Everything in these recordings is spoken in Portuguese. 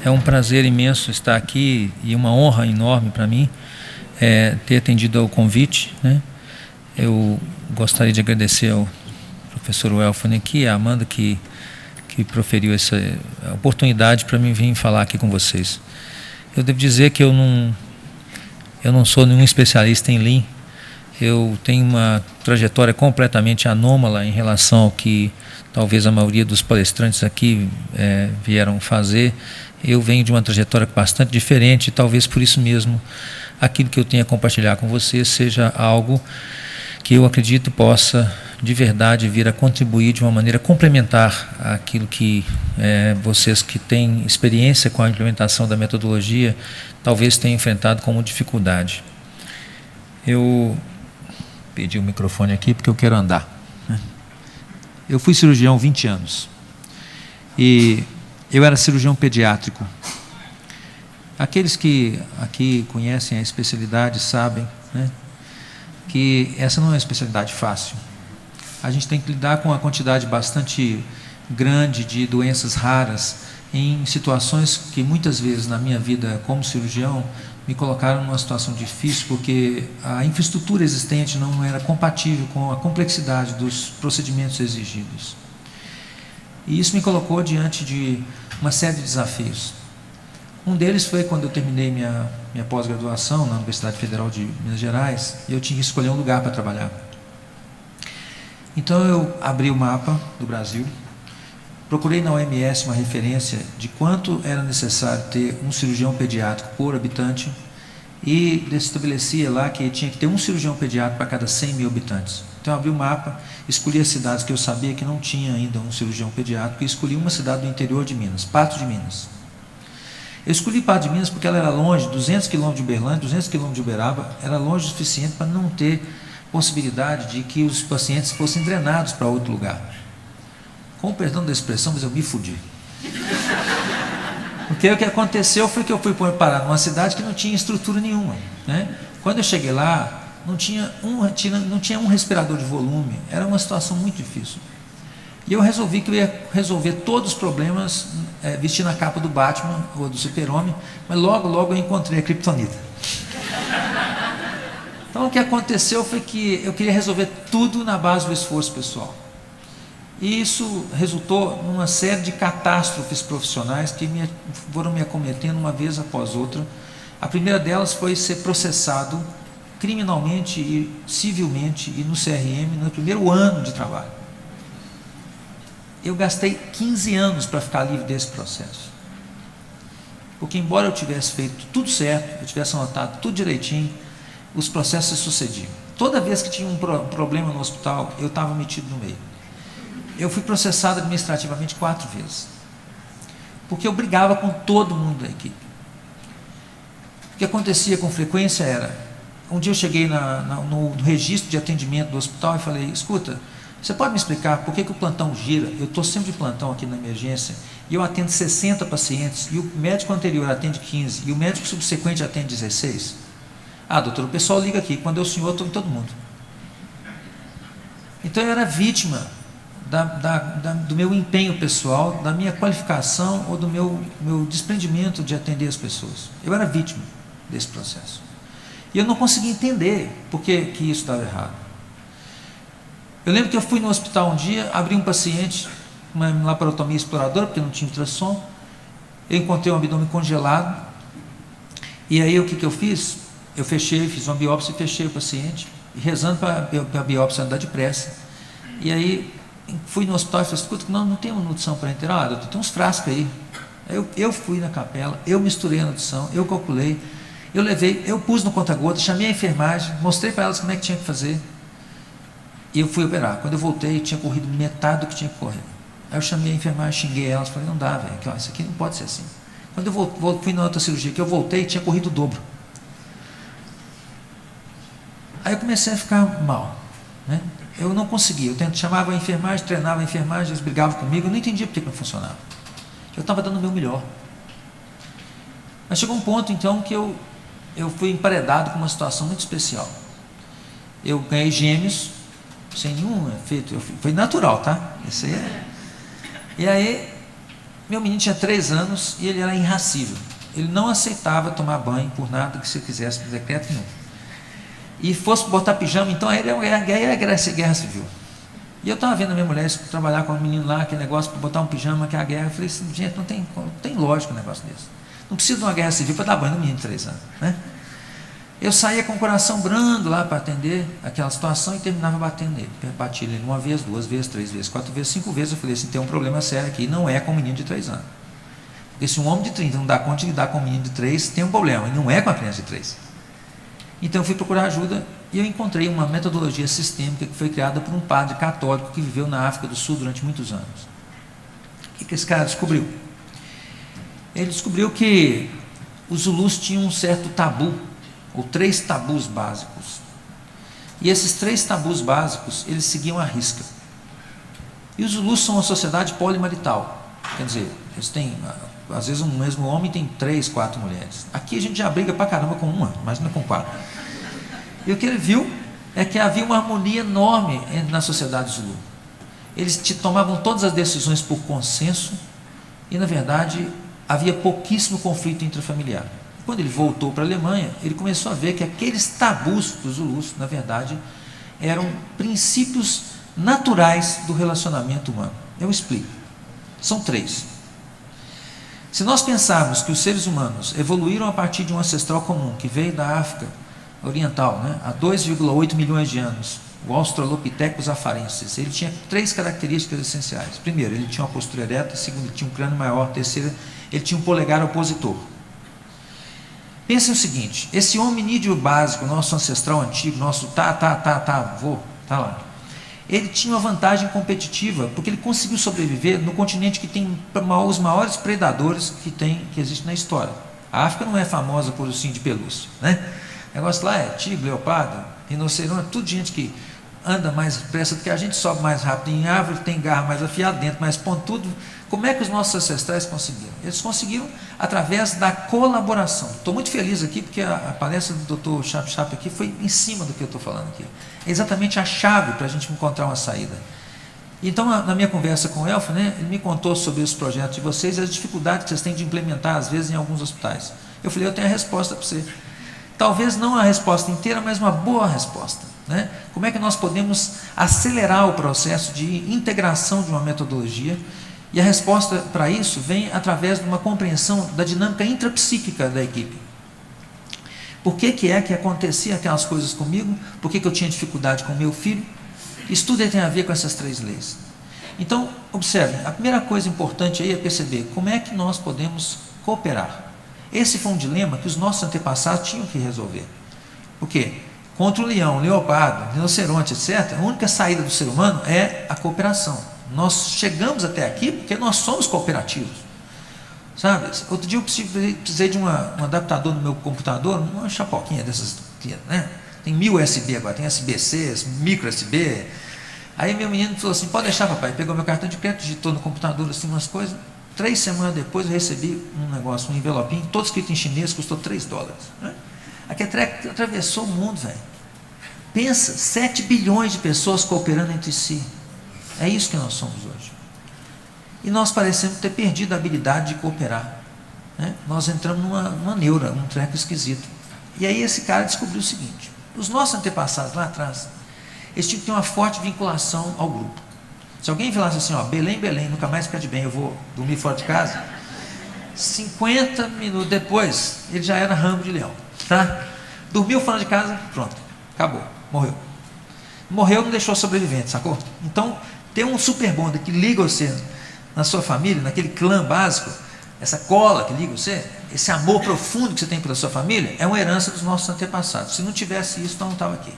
É um prazer imenso estar aqui e uma honra enorme para mim ter atendido ao convite, né? Eu gostaria de agradecer ao professor Welfane aqui, a Amanda que proferiu essa oportunidade para mim vir falar aqui com vocês. Eu devo dizer que eu não sou nenhum especialista em Lean. Eu tenho uma trajetória completamente anômala em relação ao que talvez a maioria dos palestrantes aqui vieram fazer. Eu venho de uma trajetória bastante diferente e talvez por isso mesmo aquilo que eu tenho a compartilhar com vocês seja algo que eu acredito possa de verdade vir a contribuir de uma maneira complementar àquilo que vocês que têm experiência com a implementação da metodologia talvez tenham enfrentado como dificuldade. Eu pedi o microfone aqui porque eu quero andar. Eu fui cirurgião há 20 anos e eu era cirurgião pediátrico. Aqueles que aqui conhecem a especialidade sabem, né, que essa não é uma especialidade fácil. A gente tem que lidar com uma quantidade bastante grande de doenças raras em situações que muitas vezes na minha vida como cirurgião me colocaram numa situação difícil porque a infraestrutura existente não era compatível com a complexidade dos procedimentos exigidos. E isso me colocou diante de uma série de desafios. Um deles foi quando eu terminei minha pós-graduação na Universidade Federal de Minas Gerais e eu tinha que escolher um lugar para trabalhar. Então eu abri o mapa do Brasil, procurei na OMS uma referência de quanto era necessário ter um cirurgião pediátrico por habitante e estabelecia lá que tinha que ter um cirurgião pediátrico para cada 100 mil habitantes. Então eu abri o mapa, escolhi as cidades que eu sabia que não tinha ainda um cirurgião pediátrico e escolhi uma cidade do interior de Minas, Patos de Minas. Eu escolhi Patos de Minas porque ela era longe, 200 quilômetros de Uberlândia, 200 quilômetros de Uberaba, era longe o suficiente para não ter possibilidade de que os pacientes fossem drenados para outro lugar. Com o perdão da expressão, mas eu me fudi. Porque o que aconteceu foi que eu fui parar numa cidade que não tinha estrutura nenhuma, né? Quando eu cheguei lá, não tinha um respirador de volume, era uma situação muito difícil. E eu resolvi que eu ia resolver todos os problemas vestindo a capa do Batman ou do Super-Homem, mas logo eu encontrei a Kryptonita. Então o que aconteceu foi que eu queria resolver tudo na base do esforço pessoal. E isso resultou numa série de catástrofes profissionais que foram me acometendo uma vez após outra. A primeira delas foi ser processado criminalmente e civilmente e no CRM no primeiro ano de trabalho. Eu gastei 15 anos para ficar livre desse processo. Porque embora eu tivesse feito tudo certo, eu tivesse anotado tudo direitinho, os processos se sucediam. Toda vez que tinha um problema no hospital, eu estava metido no meio. Eu fui processado administrativamente 4 vezes. Porque eu brigava com todo mundo da equipe. O que acontecia com frequência era, um dia eu cheguei no registro de atendimento do hospital e falei, escuta, você pode me explicar por que o plantão gira? Eu estou sempre de plantão aqui na emergência e eu atendo 60 pacientes e o médico anterior atende 15 e o médico subsequente atende 16. Ah, doutor, o pessoal liga aqui, quando é o senhor, eu estou em todo mundo. Então eu era vítima do meu empenho pessoal, da minha qualificação ou do meu desprendimento de atender as pessoas. Eu era vítima desse processo. E eu não conseguia entender por que isso estava errado. Eu lembro que eu fui no hospital um dia, abri um paciente, uma laparotomia exploradora, porque não tinha ultrassom, eu encontrei um abdômen congelado, e aí o que eu fiz? Eu fiz uma biópsia e fechei o paciente, rezando para a biópsia andar depressa. E aí fui no hospital e falei, escuta, não tem uma nutrição para enterar, doutor, tem uns frascos aí. Eu fui na capela, eu misturei a nutrição, eu calculei, eu pus no conta-gota, chamei a enfermagem, mostrei para elas como é que tinha que fazer. E eu fui operar. Quando eu voltei, tinha corrido metade do que tinha que correr. Aí eu chamei a enfermagem, xinguei elas, falei, não dá, velho, isso aqui não pode ser assim. Quando eu fui na outra cirurgia, que eu voltei, tinha corrido o dobro. Aí eu comecei a ficar mal, né? Eu não conseguia, chamava a enfermagem, treinava a enfermagem, eles brigavam comigo, eu não entendia por que não funcionava. Eu estava dando o meu melhor. Mas chegou um ponto, então, que eu fui emparedado com uma situação muito especial. Eu ganhei gêmeos, sem nenhum efeito, foi natural, tá? Isso aí é. E aí, Meu menino tinha 3 anos e ele era irracível. Ele não aceitava tomar banho por nada que você quisesse, por decreto nenhum. E fosse botar pijama, então aí era guerra civil. E eu estava vendo a minha mulher trabalhar com o menino lá, aquele negócio para botar um pijama, que é a guerra. Eu falei assim, gente, não tem lógica um negócio desse. Não precisa de uma guerra civil para dar banho no menino de 3 anos, né? Eu saía com o coração brando lá para atender aquela situação e terminava batendo nele. Bati nele 1 vez, 2 vezes, 3 vezes, 4 vezes, 5 vezes. Eu falei assim, tem um problema sério aqui, não é com um menino de 3 anos. Porque se um homem de 30 não dá conta de lidar com um menino de 3, tem um problema, e não é com a criança de 3. Então eu fui procurar ajuda e eu encontrei uma metodologia sistêmica que foi criada por um padre católico que viveu na África do Sul durante muitos anos. O que esse cara descobriu? Ele descobriu que os Zulus tinham um certo tabu, ou 3 tabus básicos. E esses 3 tabus básicos, eles seguiam à risca. E os Zulus são uma sociedade polimarital. Quer dizer, eles têm, às vezes um mesmo homem tem 3, 4 mulheres. Aqui a gente já briga pra caramba com uma, imagina com 4. E o que ele viu é que havia uma harmonia enorme na sociedade Zulu. Eles tomavam todas as decisões por consenso e, na verdade, havia pouquíssimo conflito intrafamiliar. Quando ele voltou para a Alemanha, ele começou a ver que aqueles tabus dos Zulus, na verdade, eram princípios naturais do relacionamento humano. Eu explico. São 3. Se nós pensarmos que os seres humanos evoluíram a partir de um ancestral comum que veio da África Oriental, né, há 2,8 milhões de anos, o Australopithecus afarensis, ele tinha 3 características essenciais. Primeiro, ele tinha uma postura ereta. Segundo, ele tinha um crânio maior. Terceiro, ele tinha um polegar opositor. Pensem o seguinte, esse hominídeo básico, nosso ancestral antigo, nosso avô, tá lá, ele tinha uma vantagem competitiva, porque ele conseguiu sobreviver no continente que tem os maiores predadores que existem na história. A África não é famosa por ursinho de pelúcia, né? O negócio lá é tigre, leopardo, rinoceronte, tudo gente que anda mais depressa do que a gente, sobe mais rápido em árvore, tem garra mais afiada, dentro mais pontudo. Como é que os nossos ancestrais conseguiram? Eles conseguiram através da colaboração. Estou muito feliz aqui porque a palestra do Dr. Chap aqui foi em cima do que eu estou falando aqui. É exatamente a chave para a gente encontrar uma saída. Então, na minha conversa com o Elfo, né, ele me contou sobre os projetos de vocês e as dificuldades que vocês têm de implementar, às vezes, em alguns hospitais. Eu falei, eu tenho a resposta para você. Talvez não a resposta inteira, mas uma boa resposta. Né? Como é que nós podemos acelerar o processo de integração de uma metodologia? E a resposta para isso vem através de uma compreensão da dinâmica intrapsíquica da equipe. Por que é que acontecia aquelas coisas comigo? Por que eu tinha dificuldade com o meu filho? Isso tudo tem a ver com essas 3 leis. Então, observem, a primeira coisa importante aí é perceber como é que nós podemos cooperar. Esse foi um dilema que os nossos antepassados tinham que resolver. Por quê? Contra o leão, o leopardo, o rinoceronte, etc., a única saída do ser humano é a cooperação. Nós chegamos até aqui porque nós somos cooperativos. Sabe? Outro dia eu precisei de um adaptador no meu computador, uma chapoquinha dessas, né? Tem 1000 USB agora, tem USB-C, micro USB. Aí meu menino falou assim, pode deixar, papai. Pegou meu cartão de crédito, digitou no computador assim umas coisas. 3 semanas depois eu recebi um negócio, um envelopinho, todo escrito em chinês, custou $3. Né? Aquele treco atravessou o mundo, velho. Pensa, 7 bilhões de pessoas cooperando entre si. É isso que nós somos hoje. E nós parecemos ter perdido a habilidade de cooperar. Né? Nós entramos numa neura, um treco esquisito. E aí esse cara descobriu o seguinte, os nossos antepassados lá atrás, eles tinham que ter uma forte vinculação ao grupo. Se alguém falasse assim, ó, Belém, Belém, nunca mais pede bem, eu vou dormir fora de casa, 50 minutos depois, ele já era ramo de leão. Tá? Dormiu fora de casa, pronto, acabou, morreu. Morreu, não deixou sobrevivente, sacou? Então, ter um super bonde que liga você na sua família, naquele clã básico, essa cola que liga você, esse amor profundo que você tem pela sua família, é uma herança dos nossos antepassados. Se não tivesse isso, então não estava aqui.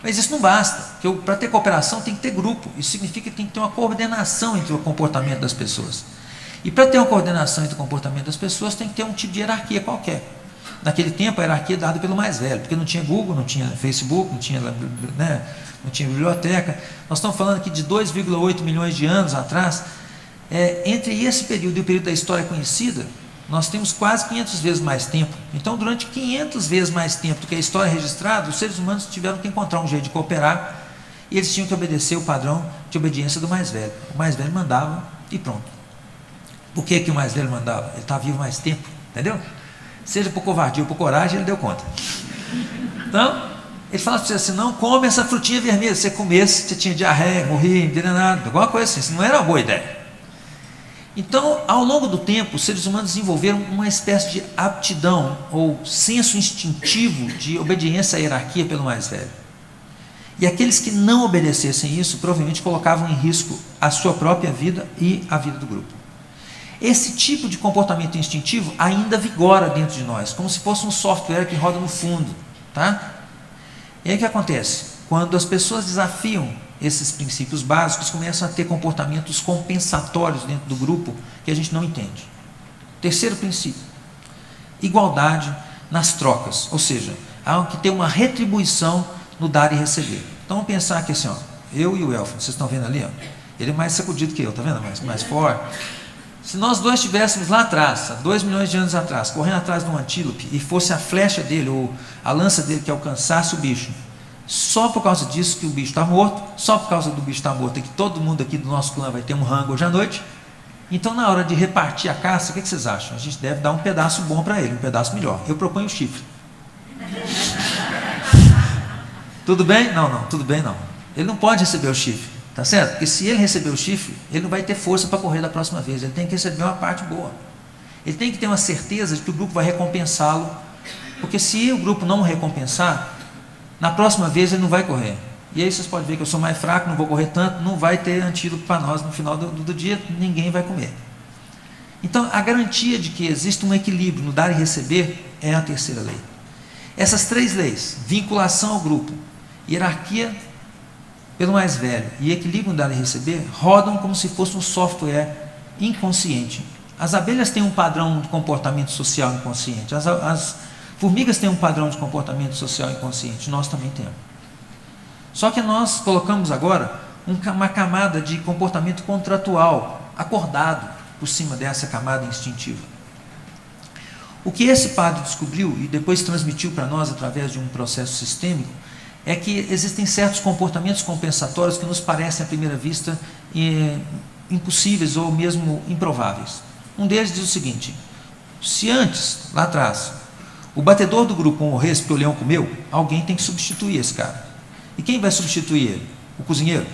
Mas isso não basta, porque para ter cooperação tem que ter grupo, isso significa que tem que ter uma coordenação entre o comportamento das pessoas. E para ter uma coordenação entre o comportamento das pessoas, tem que ter um tipo de hierarquia qualquer. Naquele tempo, a hierarquia é dada pelo mais velho, porque não tinha Google, não tinha Facebook, não tinha, né, não tinha biblioteca. Nós estamos falando aqui de 2,8 milhões de anos atrás. Entre esse período e o período da história conhecida, nós temos quase 500 vezes mais tempo. Então, durante 500 vezes mais tempo do que a história registrada, os seres humanos tiveram que encontrar um jeito de cooperar e eles tinham que obedecer o padrão de obediência do mais velho. O mais velho mandava e pronto. Por que que o mais velho mandava? Ele estava vivo mais tempo, entendeu? Seja por covardia ou por coragem, ele deu conta. Então, ele fala para você assim, não come essa frutinha vermelha. Se você comesse, você tinha diarreia, morria, envenenado, alguma coisa assim. Isso não era uma boa ideia. Então, ao longo do tempo, os seres humanos desenvolveram uma espécie de aptidão ou senso instintivo de obediência à hierarquia pelo mais velho. E aqueles que não obedecessem isso, provavelmente colocavam em risco a sua própria vida e a vida do grupo. Esse tipo de comportamento instintivo ainda vigora dentro de nós, como se fosse um software que roda no fundo, tá? E aí o que acontece? Quando as pessoas desafiam esses princípios básicos, começam a ter comportamentos compensatórios dentro do grupo que a gente não entende. Terceiro princípio, igualdade nas trocas, ou seja, há que ter uma retribuição no dar e receber. Então vamos pensar aqui assim, ó, eu e o Elfo, vocês estão vendo ali, ó, ele é mais sacudido que eu, tá vendo? Mais forte. Se nós dois estivéssemos lá atrás, há 2 milhões de anos atrás, correndo atrás de um antílope, e fosse a flecha dele, ou a lança dele que alcançasse o bicho, só por causa disso que o bicho está morto, só por causa do bicho estar morto, e que todo mundo aqui do nosso clã vai ter um rango hoje à noite, então na hora de repartir a caça, o que vocês acham? A gente deve dar um pedaço bom para ele, um pedaço melhor. Eu proponho o chifre. Tudo bem? Não, tudo bem não. Ele não pode receber o chifre. Tá certo? Porque se ele receber o chifre, ele não vai ter força para correr da próxima vez. Ele tem que receber uma parte boa. Ele tem que ter uma certeza de que o grupo vai recompensá-lo. Porque se o grupo não o recompensar, na próxima vez ele não vai correr. E aí vocês podem ver que eu sou mais fraco, não vou correr tanto, não vai ter antídoto para nós no final do dia, ninguém vai comer. Então, a garantia de que existe um equilíbrio no dar e receber é a terceira lei. Essas 3 leis, vinculação ao grupo, hierarquia pelo mais velho e equilíbrio no dar e receber, rodam como se fosse um software inconsciente. As abelhas têm um padrão de comportamento social inconsciente, as formigas têm um padrão de comportamento social inconsciente, nós também temos. Só que nós colocamos agora uma camada de comportamento contratual, acordado, por cima dessa camada instintiva. O que esse padre descobriu e depois transmitiu para nós através de um processo sistêmico é que existem certos comportamentos compensatórios que nos parecem à primeira vista impossíveis ou mesmo improváveis. Um deles diz o seguinte: se antes, lá atrás, o batedor do grupo morresse porque o leão comeu, alguém tem que substituir esse cara. E quem vai substituir ele? O cozinheiro.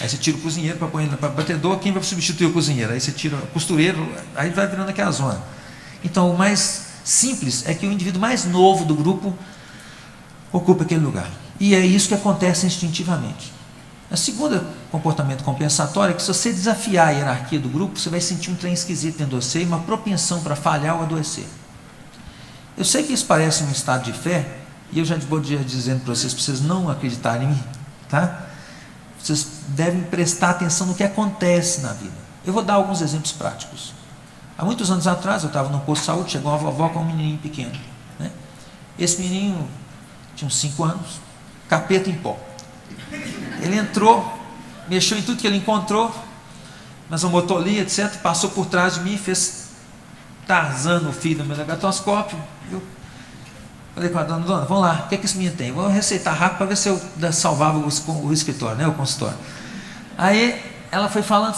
Aí você tira o cozinheiro para pôr ele para batedor, quem vai substituir o cozinheiro? Aí você tira o costureiro, aí vai virando aquela zona. Então o mais simples é que o indivíduo mais novo do grupo ocupa aquele lugar. E é isso que acontece instintivamente. A segunda comportamento compensatório é que se você desafiar a hierarquia do grupo, você vai sentir um trem esquisito dentro de você e uma propensão para falhar ou adoecer. Eu sei que isso parece um estado de fé, e eu já vou dizendo para vocês não acreditarem em mim, tá? Vocês devem prestar atenção no que acontece na vida. Eu vou dar alguns exemplos práticos. Há muitos anos atrás, eu estava no posto de saúde, chegou uma vovó com um menininho pequeno, né? Esse menininho tinha uns 5 anos, capeta em pó. Ele entrou, mexeu em tudo que ele encontrou, mas o motolia, etc., passou por trás de mim, fez Tarzan no fio do meu negatoscópio. Eu falei com a dona, vamos lá, o que é que esse menino tem? Vou receitar rápido para ver se eu salvava o escritório, né, o consultório. Aí ela foi falando,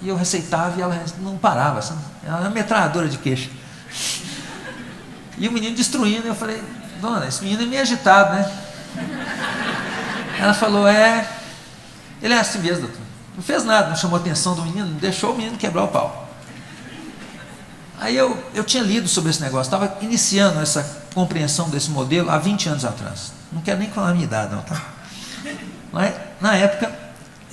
e eu receitava e ela não parava, sabe? Ela era uma metralhadora de queixa. E o menino destruindo, eu falei, dona, esse menino é meio agitado, né? Ela falou, ele é assim mesmo, doutor. Não fez nada, não chamou a atenção do menino, não deixou o menino quebrar o pau. Aí eu tinha lido sobre esse negócio, estava iniciando essa compreensão desse modelo há 20 anos atrás. Não quero nem falar a minha idade, não, tá? Mas, na época,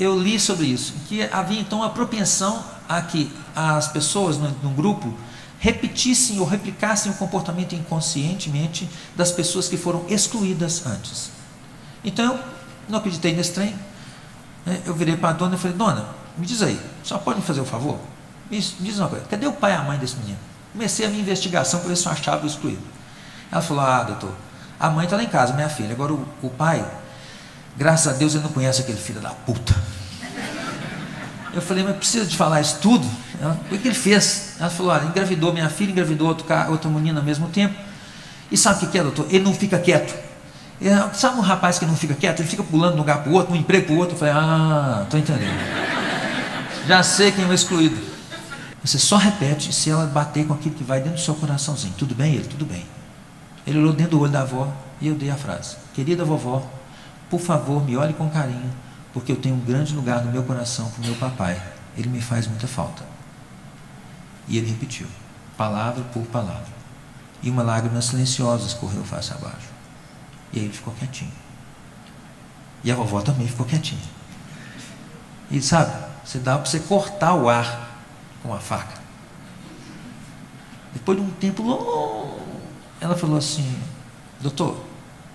eu li sobre isso, que havia então a propensão a que as pessoas no grupo repetissem ou replicassem o comportamento inconscientemente das pessoas que foram excluídas antes. Então, eu não acreditei nesse trem, né? Eu virei para a dona e falei, dona, me diz aí, só pode me fazer um favor? Me diz uma coisa, cadê o pai e a mãe desse menino? Comecei a minha investigação para ver se eu achava o excluído. Ela falou, doutor, a mãe está lá em casa, minha filha, agora o pai, graças a Deus, ele não conhece aquele filho da puta. Eu falei, mas precisa de falar isso tudo? O que ele fez? Ela falou, engravidou minha filha, engravidou outra menina ao mesmo tempo. E sabe o que é, doutor? Ele não fica quieto. Sabe um rapaz que não fica quieto? Ele fica pulando de um lugar para o outro, de um emprego para o outro. Eu falei, estou entendendo. Já sei quem é o excluído. Você só repete se ela bater com aquilo que vai dentro do seu coraçãozinho. Tudo bem? Ele, tudo bem. Ele olhou dentro do olho da avó e eu dei a frase: querida vovó, por favor, me olhe com carinho, porque eu tenho um grande lugar no meu coração para o meu papai. Ele me faz muita falta. E ele repetiu, palavra por palavra. E uma lágrima silenciosa escorreu face abaixo. E aí ele ficou quietinho. E a vovó também ficou quietinha. E sabe, você dá para você cortar o ar com a faca. Depois de um tempo longo, ela falou assim: doutor,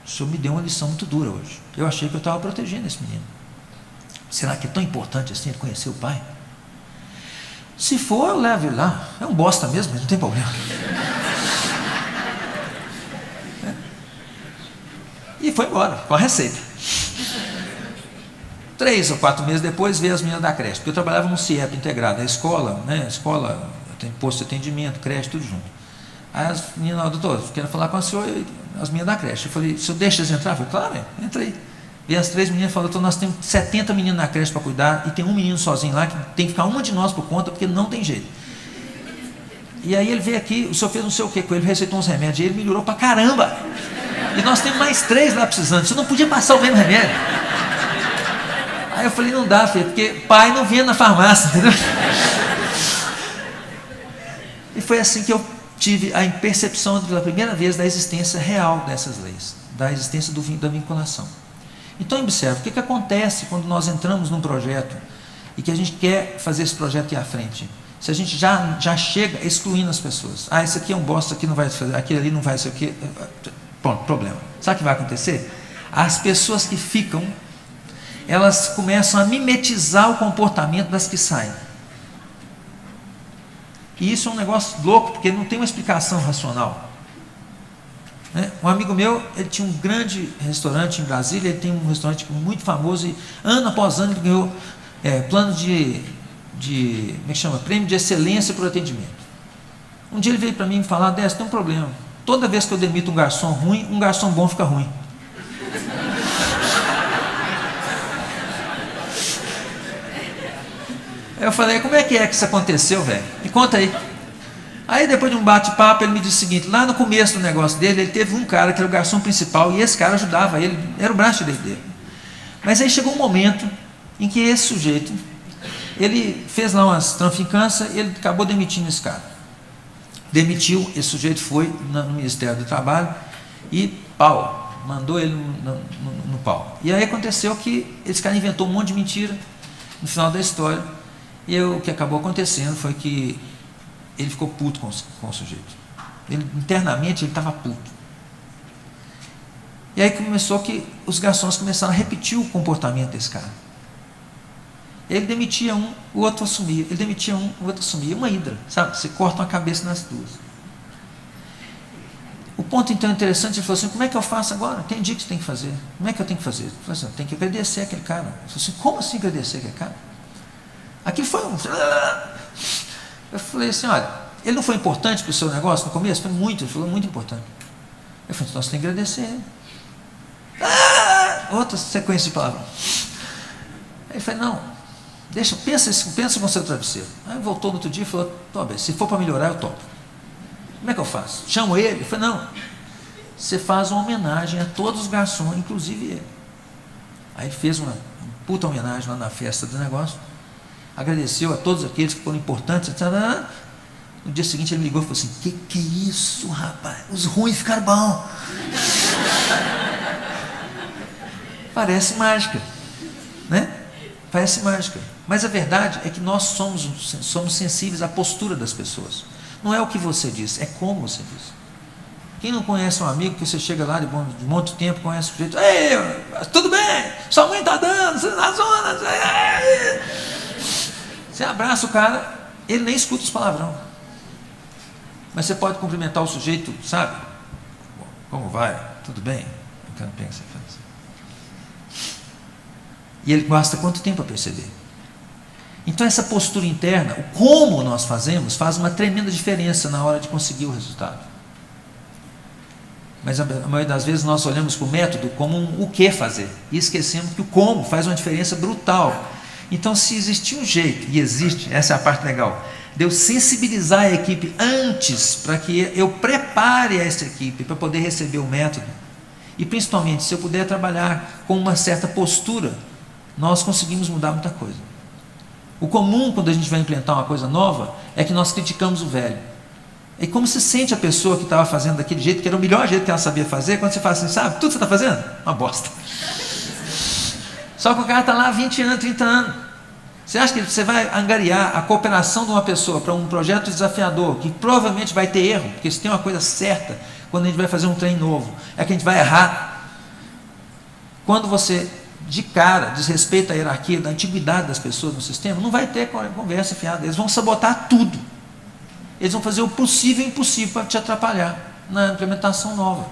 o senhor me deu uma lição muito dura hoje. Eu achei que eu estava protegendo esse menino. Será que é tão importante assim ele conhecer o pai? Se for, eu levo ele lá. É um bosta mesmo, mas não tem problema. E foi embora, com a receita. 3 ou 4 meses depois veio as meninas da creche, porque eu trabalhava no CIEP integrado, a escola, né? Escola tem posto de atendimento, creche, tudo junto. Aí as meninas, doutor, quero falar com a senhora, as meninas da creche. Eu falei, o senhor deixa eles entrar? Eu falei, claro, entrei. Veio as 3 meninas e falou, doutor, nós temos 70 meninos na creche para cuidar, e tem um menino sozinho lá, que tem que ficar uma de nós por conta, porque não tem jeito. E aí ele veio aqui, o senhor fez não sei o que com ele, receitou uns remédios, e ele melhorou pra caramba. E nós temos mais 3 lá precisando, você não podia passar o mesmo remédio. Aí eu falei, não dá, filho, porque pai não vinha na farmácia, entendeu? E foi assim que eu tive a percepção pela primeira vez da existência real dessas leis, da existência da vinculação. Então observe, o que acontece quando nós entramos num projeto e que a gente quer fazer esse projeto ir à frente? Se a gente já chega excluindo as pessoas. Ah, esse aqui é um bosta, aqui não vai fazer, aquele ali não vai ser o quê. Pronto, problema. Sabe o que vai acontecer? As pessoas que ficam, elas começam a mimetizar o comportamento das que saem. E isso é um negócio louco, porque não tem uma explicação racional. Um amigo meu, ele tinha um grande restaurante em Brasília, ele tem um restaurante muito famoso, e ano após ano ele ganhou plano como é que chama? Prêmio de excelência por atendimento. Um dia ele veio para mim e falou, Décio, tem um problema. Toda vez que eu demito um garçom ruim, um garçom bom fica ruim. Eu falei, como é que isso aconteceu, velho? Me conta aí. Aí depois de um bate-papo, ele me disse o seguinte, lá no começo do negócio dele, ele teve um cara que era o garçom principal, e esse cara ajudava ele, era o braço direito dele. Mas aí chegou um momento em que esse sujeito, ele fez lá umas traficâncias e ele acabou demitindo esse cara. Demitiu, esse sujeito foi no Ministério do Trabalho e pau, mandou ele no pau. E aí aconteceu que esse cara inventou um monte de mentira no final da história, e o que acabou acontecendo foi que ele ficou puto com o sujeito. Internamente ele estava puto. E aí começou que os garçons começaram a repetir o comportamento desse cara. Ele demitia um, o outro assumia. Ele demitia um, o outro assumia. Uma hidra, sabe? Você corta uma cabeça nas duas. O ponto então interessante, ele falou assim, como é que eu faço agora? Entendi o que você tem que fazer. Como é que eu tenho que fazer? Ele falou assim, tem que agradecer aquele cara. Ele falou assim, como assim agradecer aquele cara? Aquilo foi um... Eu falei assim, olha, ele não foi importante para o seu negócio no começo? Foi muito, ele falou, muito importante. Eu falei, então você tem que agradecer ele. Outra sequência de palavras. Aí ele falou, não, pensa com o seu travesseiro. Aí voltou no outro dia e falou, bem, se for para melhorar, eu topo. Como é que eu faço? Chamo ele? Eu falei, não, você faz uma homenagem a todos os garçons, inclusive ele. Aí ele fez uma puta homenagem lá na festa do negócio, agradeceu a todos aqueles que foram importantes, etc. No dia seguinte ele me ligou e falou assim, que é isso, rapaz? Os ruins ficaram bons. Parece mágica, né? Parece mágica. Mas a verdade é que nós somos sensíveis à postura das pessoas. Não é o que você diz, é como você diz. Quem não conhece um amigo que você chega lá de muito tempo, conhece o sujeito, ei, tudo bem, sua mãe está dando, você na zona. Você abraça o cara, ele nem escuta os palavrão. Mas você pode cumprimentar o sujeito, sabe? Como vai? Tudo bem? O cara pensa, faz. E ele gasta quanto tempo a perceber? Então essa postura interna, o como nós fazemos, faz uma tremenda diferença na hora de conseguir o resultado. Mas a maioria das vezes nós olhamos para o método como o que fazer, e esquecemos que o como faz uma diferença brutal. Então se existir um jeito, e existe, essa é a parte legal, de eu sensibilizar a equipe antes, para que eu prepare essa equipe para poder receber o método. E principalmente, se eu puder trabalhar com uma certa postura, nós conseguimos mudar muita coisa. O comum, quando a gente vai implementar uma coisa nova, é que nós criticamos o velho. E como se sente a pessoa que estava fazendo daquele jeito, que era o melhor jeito que ela sabia fazer, quando você fala assim, sabe, tudo que você está fazendo? Uma bosta. Só que o cara está lá há 20 anos, 30 anos. Você acha que você vai angariar a cooperação de uma pessoa para um projeto desafiador, que provavelmente vai ter erro, porque se tem uma coisa certa, quando a gente vai fazer um trem novo, é que a gente vai errar. Quando você, de cara, desrespeita a hierarquia da antiguidade das pessoas no sistema, não vai ter conversa fiada, eles vão sabotar tudo. Eles vão fazer o possível e o impossível para te atrapalhar na implementação nova.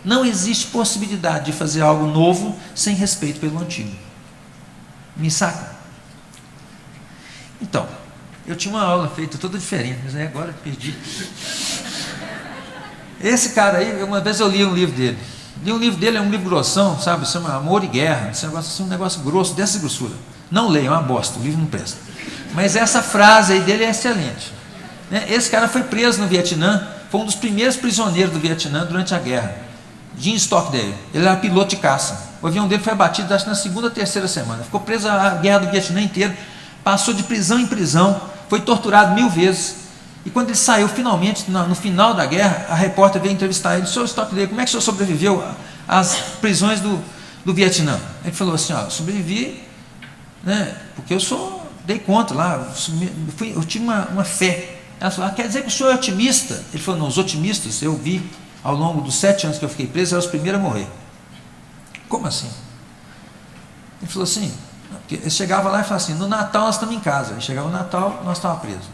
Não existe possibilidade de fazer algo novo sem respeito pelo antigo. Me saca? Então, eu tinha uma aula feita toda diferente, mas aí agora perdi. Esse cara aí, uma vez eu li um livro dele. Li um livro dele, é um livro grossão, sabe? Se chama Amor e Guerra, esse negócio assim, um negócio grosso, dessa grossura. Não leia, é uma bosta, o livro não presta. Mas essa frase aí dele é excelente. Esse cara foi preso no Vietnã, foi um dos primeiros prisioneiros do Vietnã durante a guerra. Jim Stockdale, ele era piloto de caça. O avião dele foi abatido, acho que na segunda ou terceira semana. Ficou preso a guerra do Vietnã inteiro, passou de prisão em prisão, foi torturado 1000 vezes. E quando ele saiu finalmente, no final da guerra, a repórter veio entrevistar ele. Senhor Stockdale, como é que o senhor sobreviveu às prisões do Vietnã? Ele falou assim, ó, sobrevivi, né, porque eu dei conta lá, eu tive uma fé. Ela falou, quer dizer que o senhor é otimista? Ele falou, não, os otimistas, eu vi, ao longo dos 7 anos que eu fiquei preso, eram os primeiros a morrer. Como assim? Ele falou assim, ele chegava lá e falava assim, no Natal nós estamos em casa. Aí chegava o Natal, nós estávamos presos.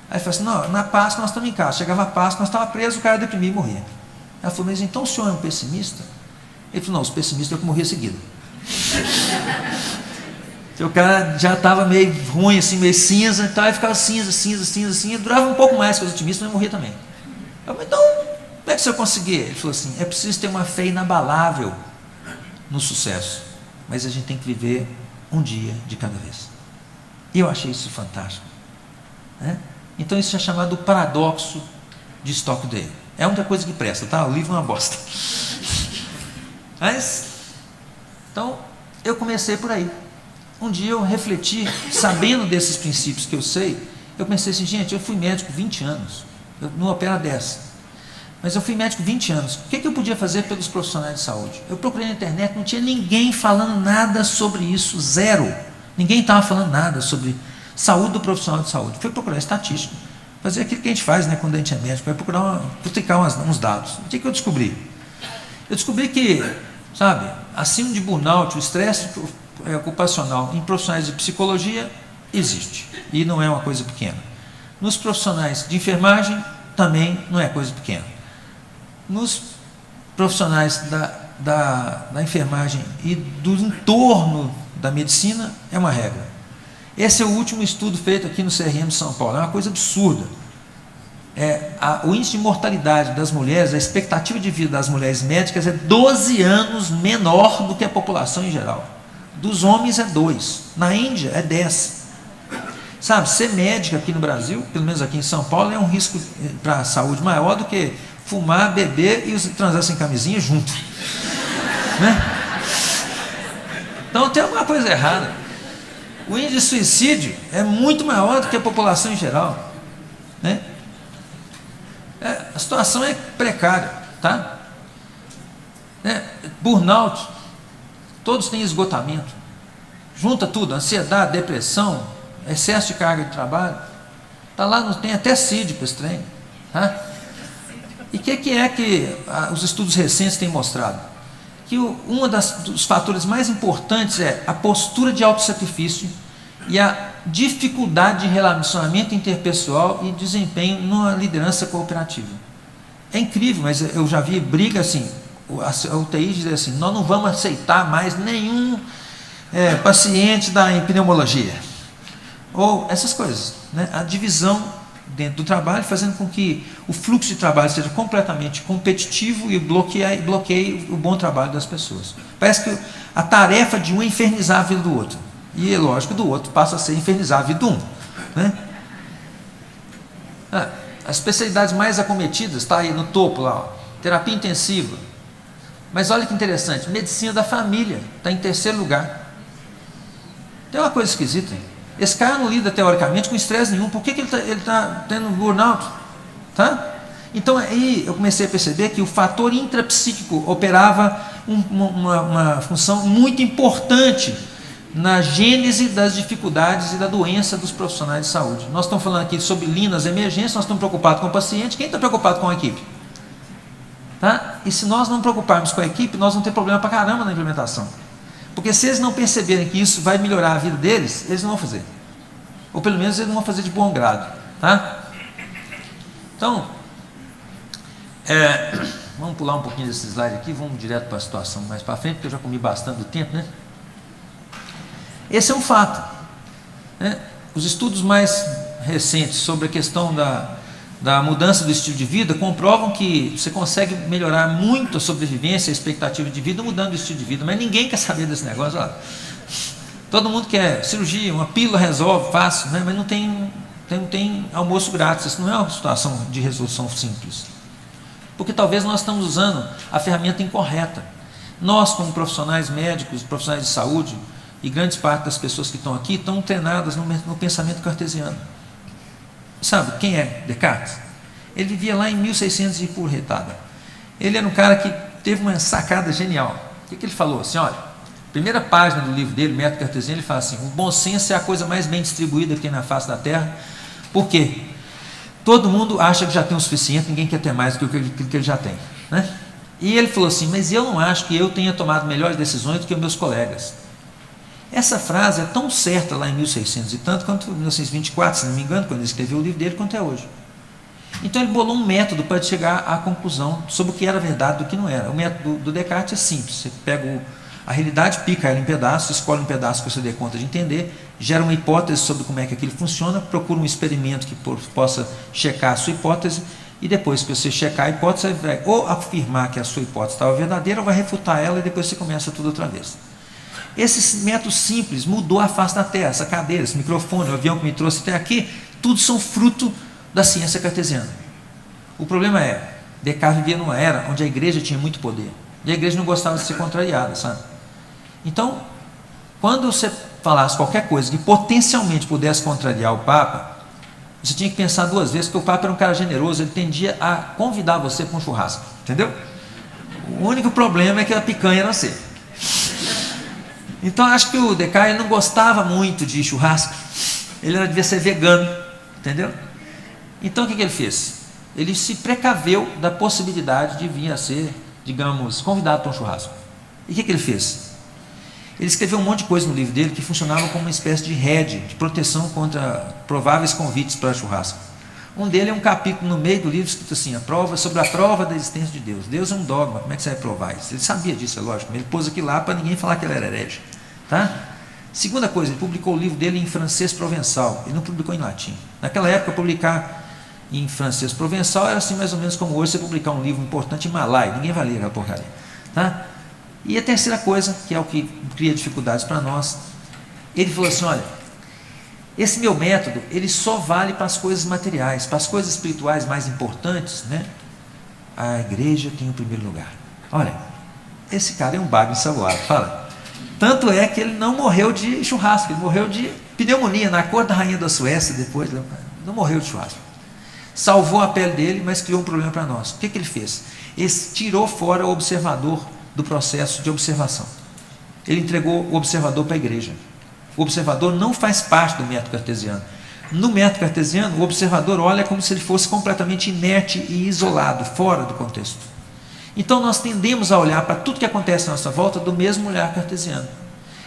Aí ele falou assim, não, na Páscoa nós estamos em casa. Chegava a Páscoa, nós estávamos presos, o cara deprimia e morria. Ela falou, mas então o senhor é um pessimista? Ele falou, não, os pessimistas é que morria seguido. O cara já estava meio ruim, assim, meio cinza, então aí ficava cinza, durava um pouco mais que os otimistas, mas morria também. Eu falei, então, como é que o senhor conseguia? Ele falou assim, é preciso ter uma fé inabalável no sucesso, mas a gente tem que viver um dia de cada vez. E eu achei isso fantástico. Né? Então isso é chamado o paradoxo de Stockdale. É a única coisa que presta, tá? O livro é uma bosta. Mas, então, eu comecei por aí. Um dia eu refleti, sabendo desses princípios que eu sei, eu pensei assim, gente, eu fui médico 20 anos, eu não opero 10, mas eu fui médico 20 anos, o que eu podia fazer pelos profissionais de saúde? Eu procurei na internet, não tinha ninguém falando nada sobre isso, zero. Ninguém estava falando nada sobre saúde do profissional de saúde. Fui procurar estatística, fazer aquilo que a gente faz, né, quando a gente é médico, vai procurar publicar uns dados. O que eu descobri? Eu descobri que, sabe, acima de burnout, o estresse ocupacional em profissionais de psicologia existe, e não é uma coisa pequena. Nos profissionais de enfermagem também não é coisa pequena. Nos profissionais da enfermagem e do entorno da medicina é uma regra. Esse é o último estudo feito aqui no CRM de São Paulo, é uma coisa absurda. O índice de mortalidade das mulheres, a expectativa de vida das mulheres médicas é 12 anos menor do que a população em geral. Dos homens é 2, na Índia é 10. Sabe, ser médica aqui no Brasil, pelo menos aqui em São Paulo, é um risco para a saúde maior do que fumar, beber e transar sem camisinha junto. Né? Então tem alguma coisa errada. O índice de suicídio é muito maior do que a população em geral. Né? A situação é precária, tá? Burnout. Todos têm esgotamento, junta tudo, ansiedade, depressão, excesso de carga de trabalho, está lá, tem até CID para esse trem. Tá? E o que os estudos recentes têm mostrado? Que dos fatores mais importantes é a postura de autossacrifício e a dificuldade de relacionamento interpessoal e desempenho numa liderança cooperativa. É incrível, mas eu já vi briga assim, a UTI diz assim, nós não vamos aceitar mais nenhum paciente da pneumologia, ou essas coisas, né? A divisão dentro do trabalho, fazendo com que o fluxo de trabalho seja completamente competitivo e bloqueie o bom trabalho das pessoas. Parece que a tarefa de um é infernizar a vida do outro, e é lógico, do outro passa a ser infernizar a vida do um. Né? As especialidades mais acometidas, está aí no topo lá, ó, terapia intensiva. Mas olha que interessante, medicina da família, está em terceiro lugar. Tem uma coisa esquisita, hein? Esse cara não lida teoricamente com estresse nenhum, por que ele está tendo burnout? Tá? Então aí eu comecei a perceber que o fator intrapsíquico operava uma função muito importante na gênese das dificuldades e da doença dos profissionais de saúde. Nós estamos falando aqui sobre linhas emergências, nós estamos preocupados com o paciente, quem está preocupado com a equipe? Tá? E se nós não preocuparmos com a equipe, nós vamos ter problema pra caramba na implementação. Porque se eles não perceberem que isso vai melhorar a vida deles, eles não vão fazer. Ou pelo menos eles não vão fazer de bom grado. Tá? Então, vamos pular um pouquinho desse slide aqui, vamos direto para a situação mais para frente, porque eu já comi bastante do tempo, né? Esse é um fato, né? Os estudos mais recentes sobre a questão da mudança do estilo de vida comprovam que você consegue melhorar muito a sobrevivência, a expectativa de vida mudando o estilo de vida, mas ninguém quer saber desse negócio. Olha, todo mundo quer cirurgia, uma pílula resolve, fácil, né? Mas não tem almoço grátis. Isso não é uma situação de resolução simples, porque talvez nós estamos usando a ferramenta incorreta. Nós, como profissionais médicos, profissionais de saúde, e grande parte das pessoas que estão aqui estão treinadas no pensamento cartesiano. Sabe quem é Descartes? Ele vivia lá em 1600 e porretada. Ele era um cara que teve uma sacada genial. O que ele falou? Assim, olha, primeira página do livro dele, Método Cartesiano, ele fala assim: o bom senso é a coisa mais bem distribuída que tem na face da Terra. Por quê? Todo mundo acha que já tem o suficiente, ninguém quer ter mais do que ele já tem, né? E ele falou assim: mas eu não acho que eu tenha tomado melhores decisões do que meus colegas. Essa frase é tão certa lá em 1600 e tanto, quanto em 1924, se não me engano, quando ele escreveu o livro dele, quanto é hoje. Então ele bolou um método para chegar à conclusão sobre o que era verdade e do que não era. O método do Descartes é simples: você pega a realidade, pica ela em pedaços, escolhe um pedaço que você dê conta de entender, gera uma hipótese sobre como é que aquilo funciona, procura um experimento que possa checar a sua hipótese, e depois que você checar a hipótese, você vai ou afirmar que a sua hipótese estava verdadeira, ou vai refutar ela, e depois você começa tudo outra vez. Esse método simples mudou a face da Terra. Essa cadeira, esse microfone, o avião que me trouxe até aqui, tudo são fruto da ciência cartesiana. O problema é, Descartes vivia numa era onde a igreja tinha muito poder, e a igreja não gostava de ser contrariada, sabe? Então, quando você falasse qualquer coisa que potencialmente pudesse contrariar o Papa, você tinha que pensar duas vezes, porque o Papa era um cara generoso, ele tendia a convidar você para um churrasco, entendeu? O único problema é que a picanha era você. Então acho que o Descartes não gostava muito de churrasco, ele devia ser vegano, entendeu? Então o que ele fez? Ele se precaveu da possibilidade de vir a ser, digamos, convidado para um churrasco. E o que ele fez? Ele escreveu um monte de coisa no livro dele que funcionava como uma espécie de rede, de proteção contra prováveis convites para churrasco. Um dele é um capítulo no meio do livro escrito assim: sobre a prova da existência de Deus. Deus é um dogma, como é que você vai provar isso? Ele sabia disso, é lógico, mas ele pôs aqui lá para ninguém falar que ele era herege. Tá? Segunda coisa, ele publicou o livro dele em francês provençal, ele não publicou em latim. Naquela época, publicar em francês provençal era assim mais ou menos como hoje você publicar um livro importante em malai, ninguém vai ler aquela porcaria. Tá? E a terceira coisa, que é o que cria dificuldades para nós, ele falou assim: olha, esse meu método, ele só vale para as coisas materiais, para as coisas espirituais mais importantes, né? A igreja tem o primeiro lugar. Olha, esse cara é um bago ensaboado, fala. Tanto é que ele não morreu de churrasco, ele morreu de pneumonia, na cor da rainha da Suécia depois, não morreu de churrasco. Salvou a pele dele, mas criou um problema para nós. O que ele fez? Ele tirou fora o observador do processo de observação. Ele entregou o observador para a igreja. O observador não faz parte do método cartesiano. No método cartesiano, o observador olha como se ele fosse completamente inerte e isolado, fora do contexto. Então nós tendemos a olhar para tudo que acontece à nossa volta do mesmo olhar cartesiano.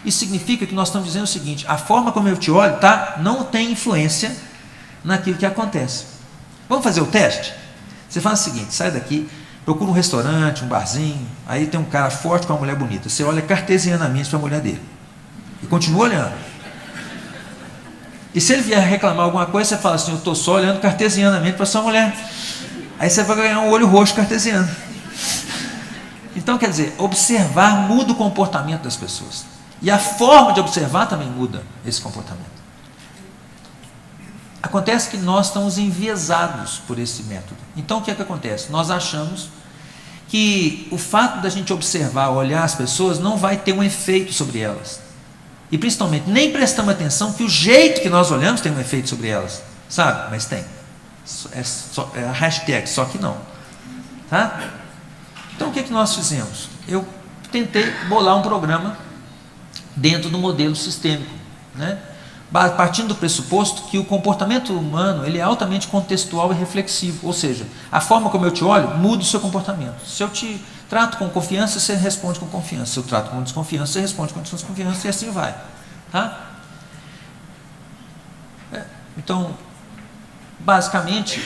Isso significa que nós estamos dizendo o seguinte: a forma como eu te olho, tá, não tem influência naquilo que acontece. Vamos fazer o teste? Você faz o seguinte: sai daqui, procura um restaurante, um barzinho, aí tem um cara forte com uma mulher bonita, você olha cartesianamente para a mulher dele e continua olhando. E se ele vier reclamar alguma coisa, você fala assim: eu estou só olhando cartesianamente para sua mulher. Aí você vai ganhar um olho roxo cartesiano. Então, quer dizer, observar muda o comportamento das pessoas. E a forma de observar também muda esse comportamento. Acontece que nós estamos enviesados por esse método. Então, o que é que acontece? Nós achamos que o fato da gente observar, olhar as pessoas, não vai ter um efeito sobre elas. E, principalmente, nem prestamos atenção que o jeito que nós olhamos tem um efeito sobre elas. Sabe? Mas tem. É a hashtag, só que não. Tá? Então, o que é que nós fizemos? Eu tentei bolar um programa dentro do modelo sistêmico, né? Partindo do pressuposto que o comportamento humano ele é altamente contextual e reflexivo, ou seja, a forma como eu te olho muda o seu comportamento. Se eu te trato com confiança, você responde com confiança. Se eu trato com desconfiança, você responde com desconfiança e assim vai. Tá? Então, basicamente,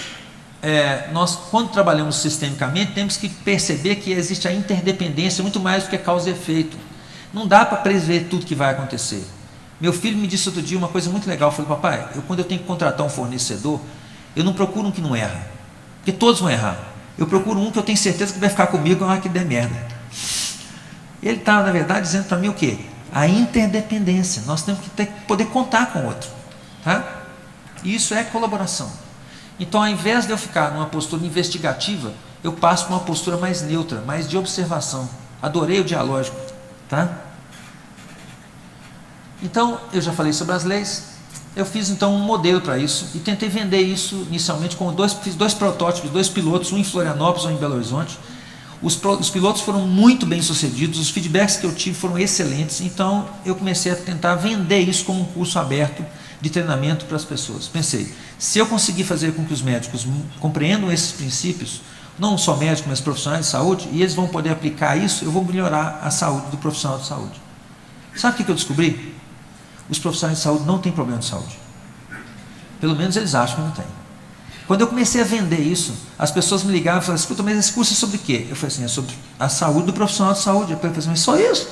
nós quando trabalhamos sistemicamente temos que perceber que existe a interdependência muito mais do que causa e efeito. Não dá para prever tudo que vai acontecer. Meu filho me disse outro dia uma coisa muito legal. Eu falei, papai, quando eu tenho que contratar um fornecedor, eu não procuro um que não erra, porque todos vão errar. Eu procuro um que eu tenho certeza que vai ficar comigo na hora que der merda. Ele está, na verdade, dizendo para mim o quê? A interdependência. Nós temos que poder contar com o outro. Tá? E isso é colaboração. Então, ao invés de eu ficar numa postura investigativa, eu passo para uma postura mais neutra, mais de observação. Adorei o dialógico. Tá? Então, eu já falei sobre as leis, eu fiz então um modelo para isso e tentei vender isso inicialmente com fiz dois protótipos, 2 pilotos, um em Florianópolis, um em Belo Horizonte. Os pilotos foram muito bem sucedidos, os feedbacks que eu tive foram excelentes, então eu comecei a tentar vender isso como um curso aberto de treinamento para as pessoas. Pensei, se eu conseguir fazer com que os médicos compreendam esses princípios, não só médicos, mas profissionais de saúde, e eles vão poder aplicar isso, eu vou melhorar a saúde do profissional de saúde. Sabe o que eu descobri? Os profissionais de saúde não têm problema de saúde. Pelo menos eles acham que não tem. Quando eu comecei a vender isso, as pessoas me ligavam e falavam, escuta, mas esse curso é sobre o quê? Eu falei assim, é sobre a saúde do profissional de saúde. Eu falei assim, mas só isso?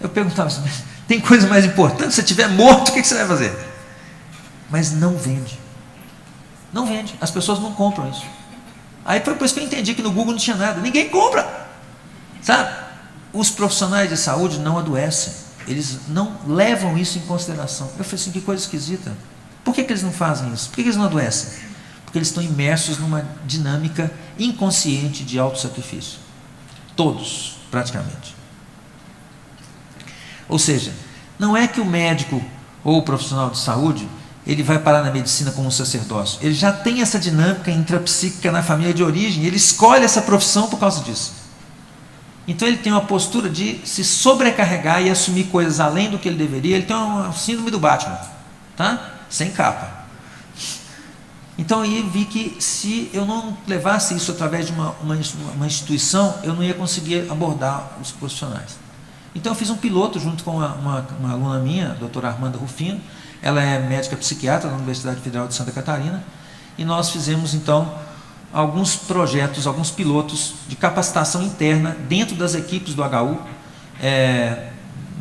Eu perguntava assim, mas tem coisa mais importante? Se você estiver morto, o que você vai fazer? Mas não vende. Não vende. As pessoas não compram isso. Aí foi por isso que eu entendi que no Google não tinha nada. Ninguém compra. Sabe? Os profissionais de saúde não adoecem. Eles não levam isso em consideração. Eu falei assim, que coisa esquisita. Por que eles não fazem isso? Por que eles não adoecem? Porque eles estão imersos numa dinâmica inconsciente de autossacrifício. Todos, praticamente. Ou seja, não é que o médico ou o profissional de saúde ele vai parar na medicina como um sacerdócio. Ele já tem essa dinâmica intrapsíquica na família de origem, ele escolhe essa profissão por causa disso. Então ele tem uma postura de se sobrecarregar e assumir coisas além do que ele deveria. Ele tem uma síndrome do Batman, tá? Sem capa. Então aí eu vi que se eu não levasse isso através de uma instituição, eu não ia conseguir abordar os profissionais. Então eu fiz um piloto junto com uma aluna minha, a doutora Armanda Rufino. Ela é médica psiquiatra da Universidade Federal de Santa Catarina. E nós fizemos então alguns projetos, alguns pilotos de capacitação interna dentro das equipes do HU,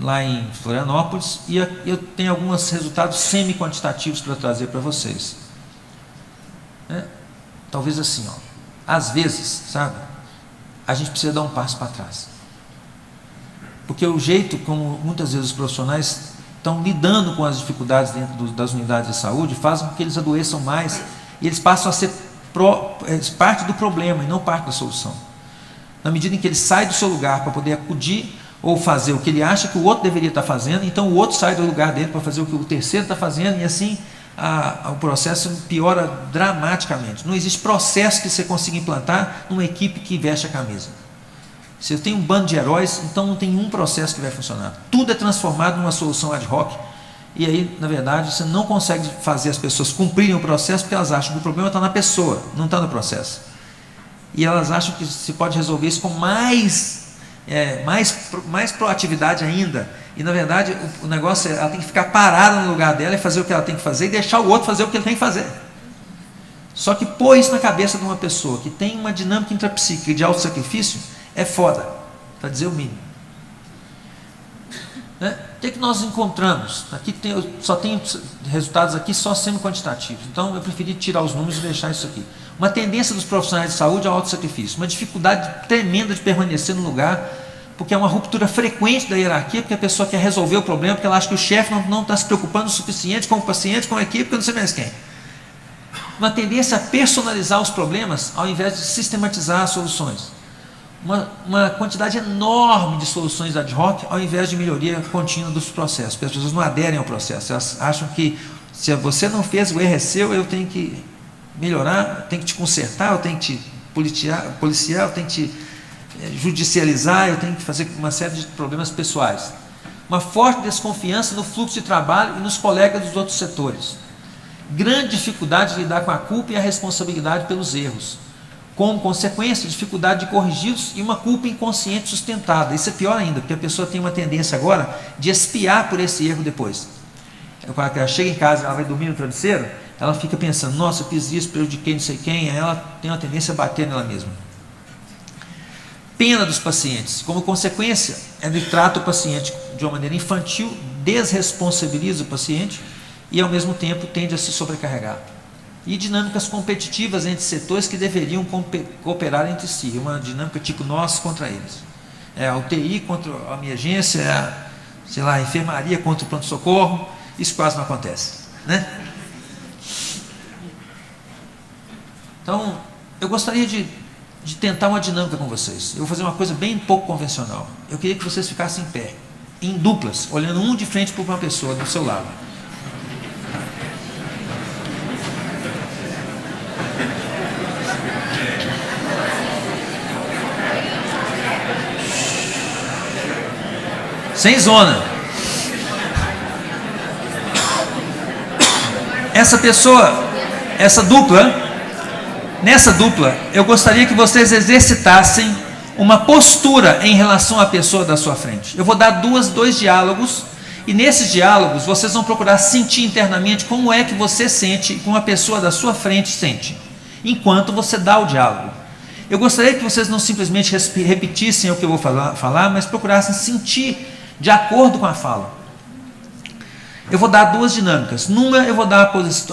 lá em Florianópolis, e eu tenho alguns resultados semi-quantitativos para trazer para vocês. Talvez assim, às vezes, sabe, a gente precisa dar um passo para trás. Porque o jeito como muitas vezes os profissionais estão lidando com as dificuldades dentro das unidades de saúde faz com que eles adoeçam mais e eles passam a ser parte do problema e não parte da solução. Na medida em que ele sai do seu lugar para poder acudir ou fazer o que ele acha que o outro deveria estar fazendo, então o outro sai do lugar dele para fazer o que o terceiro está fazendo e assim o processo piora dramaticamente. Não existe processo que você consiga implantar numa equipe que veste a camisa. Se eu tenho um bando de heróis, então não tem um processo que vai funcionar. Tudo é transformado numa solução ad hoc. E aí, na verdade, você não consegue fazer as pessoas cumprirem o processo porque elas acham que o problema está na pessoa, não está no processo. E elas acham que se pode resolver isso com mais proatividade ainda. E, na verdade, o negócio ela tem que ficar parada no lugar dela e fazer o que ela tem que fazer e deixar o outro fazer o que ele tem que fazer. Só que pôr isso na cabeça de uma pessoa que tem uma dinâmica intrapsíquica de autossacrifício é foda, para dizer o mínimo. O que nós encontramos? Aqui só tem resultados aqui só semi-quantitativos. Então eu preferi tirar os números e deixar isso aqui. Uma tendência dos profissionais de saúde ao autossacrifício, uma dificuldade tremenda de permanecer no lugar porque é uma ruptura frequente da hierarquia, porque a pessoa quer resolver o problema, porque ela acha que o chefe não está se preocupando o suficiente com o paciente, com a equipe, que eu não sei mais quem. Uma tendência a personalizar os problemas, ao invés de sistematizar as soluções. Uma quantidade enorme de soluções ad hoc, ao invés de melhoria contínua dos processos, porque as pessoas não aderem ao processo, elas acham que se você não fez, o erro é seu, eu tenho que melhorar, eu tenho que te consertar, eu tenho que te policiar, eu tenho que te judicializar, eu tenho que fazer uma série de problemas pessoais. Uma forte desconfiança no fluxo de trabalho e nos colegas dos outros setores. Grande dificuldade de lidar com a culpa e a responsabilidade pelos erros. Como consequência, dificuldade de corrigi-los e uma culpa inconsciente sustentada. Isso é pior ainda, porque a pessoa tem uma tendência agora de espiar por esse erro depois. Quando ela chega em casa, ela vai dormir no travesseiro, ela fica pensando, nossa, eu fiz isso, prejudiquei não sei quem, aí ela tem uma tendência a bater nela mesma. Pena dos pacientes. Como consequência, ele trata o paciente de uma maneira infantil, desresponsabiliza o paciente e, ao mesmo tempo, tende a se sobrecarregar. E dinâmicas competitivas entre setores que deveriam cooperar entre si. Uma dinâmica tipo nós contra eles. É a UTI contra a emergência, é a enfermaria contra o pronto-socorro. Isso quase não acontece, né? Então, eu gostaria de tentar uma dinâmica com vocês. Eu vou fazer uma coisa bem pouco convencional. Eu queria que vocês ficassem em pé, em duplas, olhando um de frente para uma pessoa do seu lado. Sem zona. Essa pessoa, nessa dupla, eu gostaria que vocês exercitassem uma postura em relação à pessoa da sua frente. Eu vou dar dois diálogos, e nesses diálogos vocês vão procurar sentir internamente como é que você sente, como a pessoa da sua frente sente, enquanto você dá o diálogo. Eu gostaria que vocês não simplesmente repetissem o que eu vou falar, mas procurassem sentir de acordo com a fala. Eu vou dar duas dinâmicas. Numa, eu vou dar a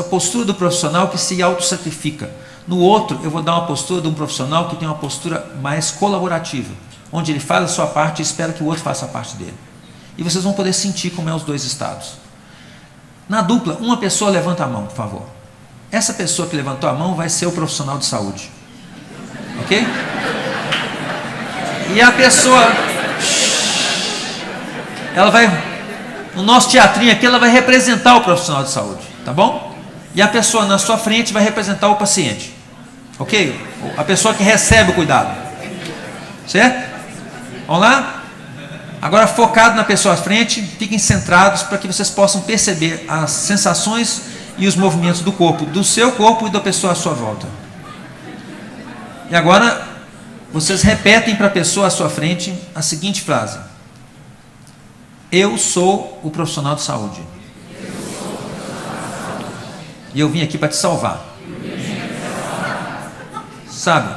postura do profissional que se autossacrifica. No outro, eu vou dar uma postura de um profissional que tem uma postura mais colaborativa, onde ele faz a sua parte e espera que o outro faça a parte dele. E vocês vão poder sentir como é os dois estados. Na dupla, uma pessoa levanta a mão, por favor. Essa pessoa que levantou a mão vai ser o profissional de saúde. Ok? E a pessoa... ela vai... no nosso teatrinho aqui, ela vai representar o profissional de saúde, tá bom? E a pessoa na sua frente vai representar o paciente, ok? A pessoa que recebe o cuidado, certo? Vamos lá? Agora, focado na pessoa à frente, fiquem centrados para que vocês possam perceber as sensações e os movimentos do corpo, do seu corpo e da pessoa à sua volta. E agora, vocês repetem para a pessoa à sua frente a seguinte frase: eu sou o profissional de saúde. E eu vim aqui para te salvar. Sabe?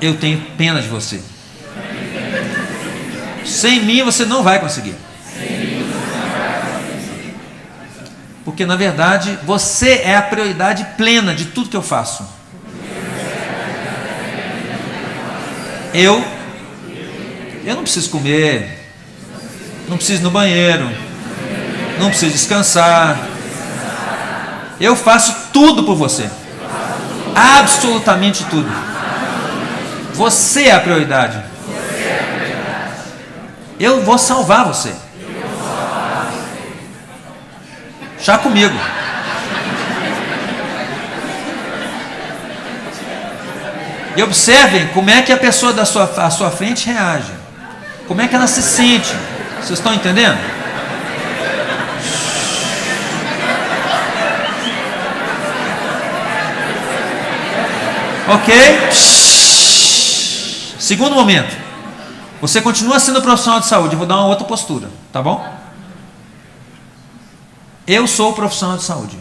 Eu tenho pena de você. Sem mim você não vai conseguir. Porque na verdade você é a prioridade plena de tudo que eu faço. Eu não preciso comer, não preciso ir no banheiro, não preciso descansar. Eu faço tudo por você. Absolutamente tudo. Você é a prioridade. Eu vou salvar você. Chá comigo. E observem como é que a pessoa à sua frente reage. Como é que ela se sente. Vocês estão entendendo? Ok? Segundo momento. Você continua sendo profissional de saúde. Eu vou dar uma outra postura. Tá bom? Eu sou o profissional de saúde.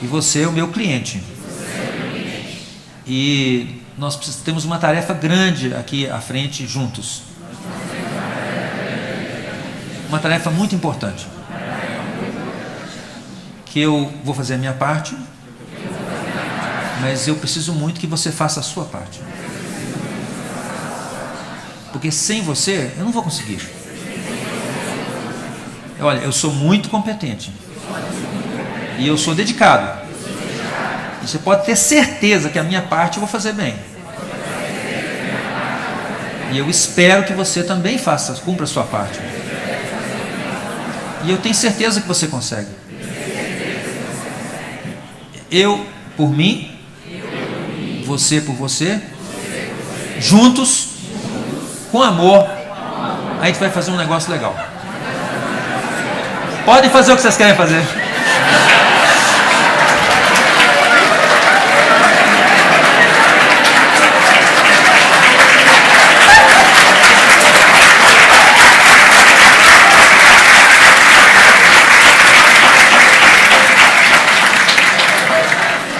E você é o meu cliente. E nós temos uma tarefa grande aqui à frente juntos. Uma tarefa muito importante. Que eu vou fazer a minha parte, mas eu preciso muito que você faça a sua parte. porque sem você eu não vou conseguir. Olha, eu sou muito competente e eu sou dedicado. E você pode ter certeza que a minha parte eu vou fazer bem. E eu espero que você também cumpra a sua parte. E eu tenho certeza que você consegue. Eu por mim, você por você, juntos, com amor, a gente vai fazer um negócio legal. Podem fazer o que vocês querem fazer.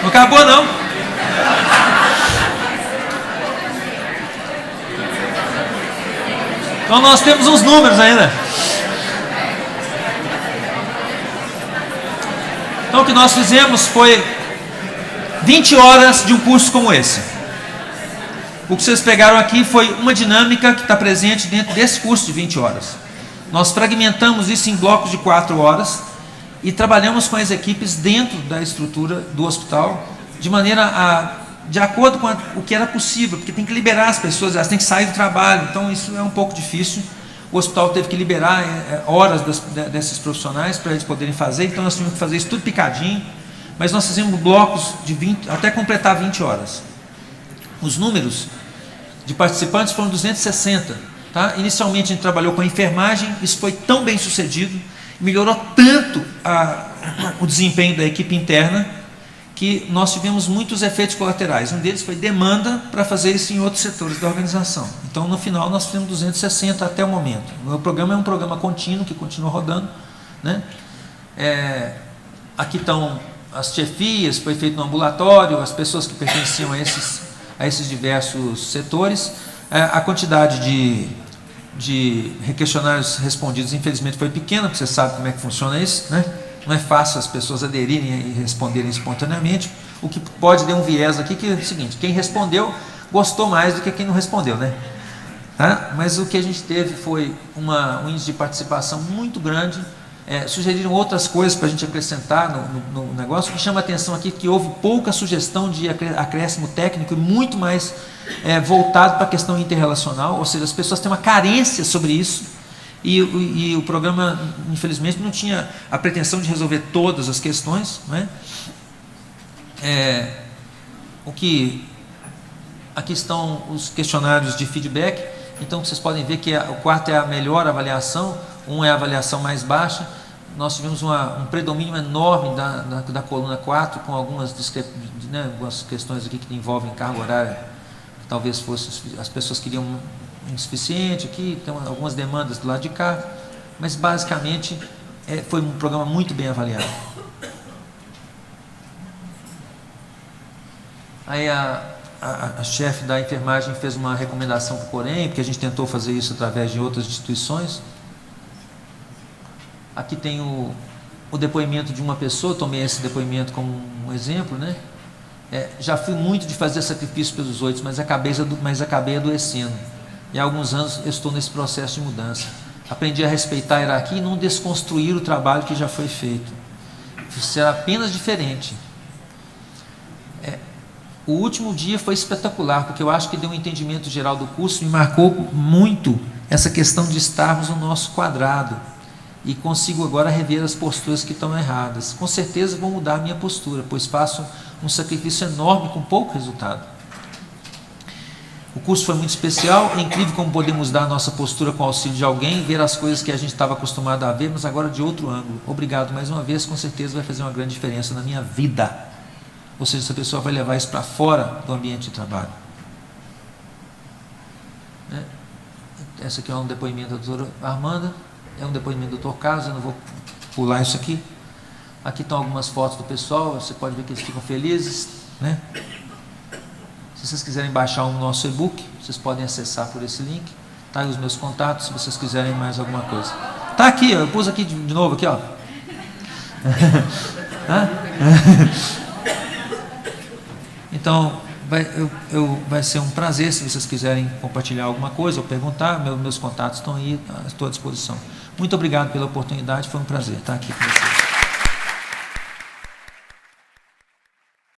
Não acabou não. Então nós temos uns números ainda. Então o que nós fizemos foi 20 horas de um curso como esse. O que vocês pegaram aqui foi uma dinâmica que está presente dentro desse curso de 20 horas. Nós fragmentamos isso em blocos de 4 horas e trabalhamos com as equipes dentro da estrutura do hospital, de maneira de acordo com o que era possível, porque tem que liberar as pessoas, elas têm que sair do trabalho, então isso é um pouco difícil. O hospital teve que liberar horas desses profissionais para eles poderem fazer, então nós tivemos que fazer isso tudo picadinho, mas nós fizemos blocos de 20, até completar 20 horas. Os números de participantes foram 260. Tá? Inicialmente a gente trabalhou com a enfermagem, isso foi tão bem sucedido, melhorou tanto o desempenho da equipe interna, que nós tivemos muitos efeitos colaterais. Um deles foi demanda para fazer isso em outros setores da organização. Então, no final, nós fizemos 260 até o momento. O programa é um programa contínuo, que continua rodando. Né? Aqui estão as chefias, foi feito no ambulatório, as pessoas que pertenciam a esses diversos setores. A quantidade de questionários respondidos, infelizmente, foi pequena, porque você sabe como é que funciona isso, né? Não é fácil as pessoas aderirem e responderem espontaneamente. O que pode dar um viés aqui, que é o seguinte: quem respondeu gostou mais do que quem não respondeu, né? Tá? Mas o que a gente teve foi um índice de participação muito grande. Sugeriram outras coisas para a gente acrescentar no negócio. O que chama a atenção aqui é que houve pouca sugestão de acréscimo técnico e muito mais voltado para a questão interrelacional, ou seja, as pessoas têm uma carência sobre isso. E o programa, infelizmente, não tinha a pretensão de resolver todas as questões. Né? Aqui estão os questionários de feedback. Então, vocês podem ver que o 4 é a melhor avaliação, 1 é a avaliação mais baixa. Nós tivemos um predomínio enorme da coluna 4, com algumas questões aqui que envolvem carga horária. Talvez as pessoas queriam insuficiente aqui, tem algumas demandas do lado de cá, mas basicamente foi um programa muito bem avaliado. Aí a chefe da enfermagem fez uma recomendação para o Corém, porque a gente tentou fazer isso através de outras instituições. Aqui tem o depoimento de uma pessoa, tomei esse depoimento como um exemplo, né? Já fui muito de fazer sacrifício pelos outros, mas acabei adoecendo. E há alguns anos eu estou nesse processo de mudança. Aprendi a respeitar a hierarquia e não desconstruir o trabalho que já foi feito. Será apenas diferente. O último dia foi espetacular, porque eu acho que deu um entendimento geral do curso, me marcou muito essa questão de estarmos no nosso quadrado. E consigo agora rever as posturas que estão erradas. Com certeza vou mudar a minha postura, pois faço um sacrifício enorme com pouco resultado. O curso foi muito especial, é incrível como podemos dar a nossa postura com o auxílio de alguém, ver as coisas que a gente estava acostumado a ver, mas agora de outro ângulo. Obrigado mais uma vez, com certeza vai fazer uma grande diferença na minha vida. Ou seja, essa pessoa vai levar isso para fora do ambiente de trabalho. Essa aqui é um depoimento da doutora Armanda, é um depoimento do Dr. Carlos, eu não vou pular isso aqui. Aqui estão algumas fotos do pessoal, você pode ver que eles ficam felizes, né? Se vocês quiserem baixar o nosso e-book, vocês podem acessar por esse link. Tá aí os meus contatos, se vocês quiserem mais alguma coisa. Tá aqui, eu pus aqui de novo, aqui, ó. Então, vai ser um prazer se vocês quiserem compartilhar alguma coisa ou perguntar. Meus contatos estão aí, estou à disposição. Muito obrigado pela oportunidade, foi um prazer estar aqui com vocês.